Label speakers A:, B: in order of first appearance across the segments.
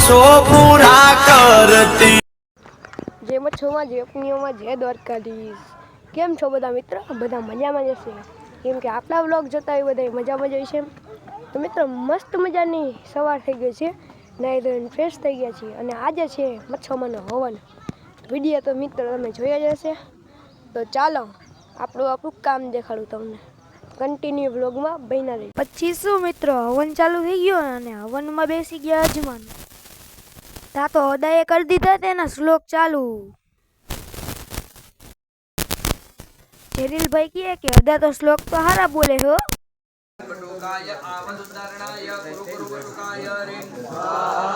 A: વર્ષો પૂરા કરતી
B: જે મચ્છોમાં જે પુણ્યોમાં જે દ્વારકાધીશ. કેમ છો બધા મિત્રો? બધા મજામાં જશે. કેમ કે આપણા વ્લોગ જોતા હોય બધા મજામાં જ હોય છે. તો મિત્રો મસ્ત મજાની સવાર થઈ ગઈ છે. નાઈ ધોઈને ફ્રેશ થઈ ગયા છીએ અને આજે છે મચ્છોમાંનો હવન. વિડીયો તો મિત્રો તમે જોયા જ હશે. તો ચાલો આપણું કામ દેખાડું તમને. કન્ટિન્યુ વ્લોગમાં બન્યા રહી.
C: પછી શું મિત્રો, હવન ચાલુ થઈ ગયો અને હવનમાં બેસી ગયા અજમાન. તા તો હૃદયે કરી દીધા તેના શ્લોક ચાલુ. જેરીલભાઈ કહે કે હૃદય તો શ્લોક તો હારા બોલે હો.
D: बटुकाय आवदुदारणाय गुरु बटुकाय ह्रीं स्वाहा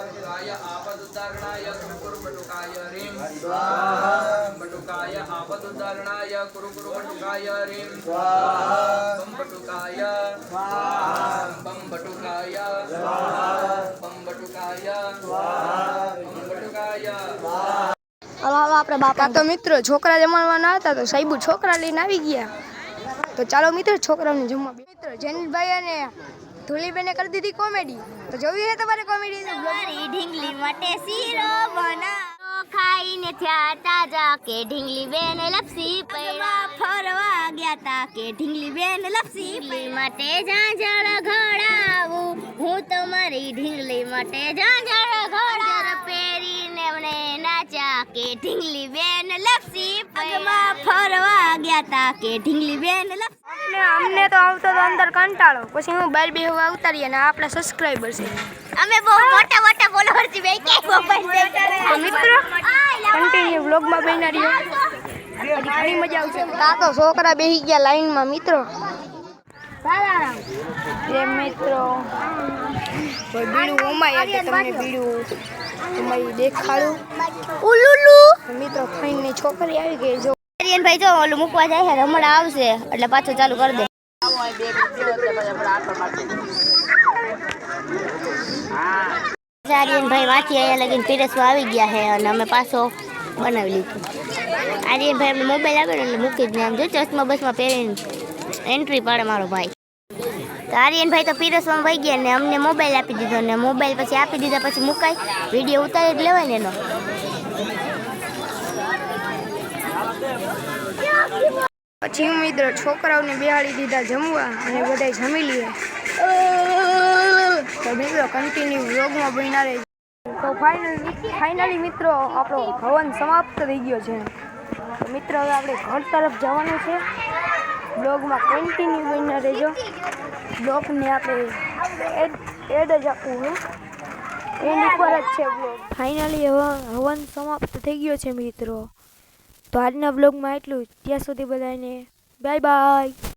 D: बटुकाय आवदुदारणाय गुरु बटुकाय ह्रीं स्वाहा बटुकाय आवदुदारणाय गुरु बटुकाय ह्रीं स्वाहा बम बटुकाय स्वाहा बम बटुकाय स्वाहा बम बटुकाय स्वाहा बम बटुकाय स्वाहा.
B: હાલો આપણે બાપા. તો મિત્રો છોકરા જમવાના હતા તો સાહેબુ છોકરા લઈને આવી ગયા. તો ચાલો મિત્રો છોકરાઓને જમવા. મિત્રો જેનિલભાઈ અને ધુલીબેને કરી દીધી કોમેડી. તો જોવી છે તમારે કોમેડી?
E: મારી ઢીંગલી માટે શીરો બનાવો ખાઈને થયા તાજા કે ઢીંગલી બેન લપસી પૈડા ફરવા ગયા તા કે ઢીંગલી બેન લપસી પૈ માટે ઝાંઝર ઘડાવું હું તો મારી ઢીંગલી માટે ઝાંઝર ઘડાવ પહેરીને મને નાચ્યા કે ઢીંગલી બેન લપસી પૈમાં ફરવા ગયા તા કે ઢીંગલી બેન લપસી.
B: અમને તો આવતો તો અંદર કંટાળો. પછી હું બહાર બેહવા ઉતારી અને આપણા સબસ્ક્રાઇબર છે.
E: અમે બહુ મોટા મોટા બોલર છે બે કે
B: તો મિત્રો કન્ટિન્યુ વ્લોગમાં બન્યા રહ્યો. ઘણી મજા આવશે. તા તો છોકરા બેસી ગયા લાઈનમાં મિત્રો. એ મિત્રો બીડું ઓમાય એટલે તમને બીડું ઓમાય દેખાડું.
E: ઉલુલુ
B: મિત્રો ખાઈને છોકરી આવી ગઈ. જો
E: ભાઈ જો ઓલું મૂકવા જાય છે હમણાં આવશે એટલે પાછું ચાલુ કરી દે. આર્યનભાઈ વાંચી અહીંયા લગીને પીરસવા આવી ગયા છે અને અમે પાછો બનાવી લીધું. આર્યનભાઈ અમને મોબાઈલ આવ્યો એટલે મૂકી જ નહીં. આમ જો ચશ્મા બસમાં પહેરીને એન્ટ્રી પાડે મારો ભાઈ. તો આર્યનભાઈ તો પીરસવામાં વહી ગયા ને અમને મોબાઈલ આપી દીધો ને મોબાઈલ પછી આપી દીધા પછી મુકાય વિડીયો ઉતારી જ લેવાય ને એનો.
B: પછી હું મિત્રો છોકરાઓને બેહાડી દીધા જમવા અને બધા જમી લઈએ. તો મિત્રો કન્ટિન્યુ વ્લોગમાં બન્યા રહે. તો ફાઇનલી મિત્રો આપણો હવન સમાપ્ત થઈ ગયો છે. તો મિત્રો હવે આપણે ઘર તરફ જવાનું છે. બ્લોગમાં કન્ટિન્યુ બન્યા રહેજો. બ્લોગને આપણે એડ જ આપવું એની પર જ છે બ્લોગ.
C: ફાઇનલી હવન સમાપ્ત થઈ ગયો છે મિત્રો. તો આજના બ્લોગમાં એટલું જ. ત્યાં સુધી બધાને બાય બાય.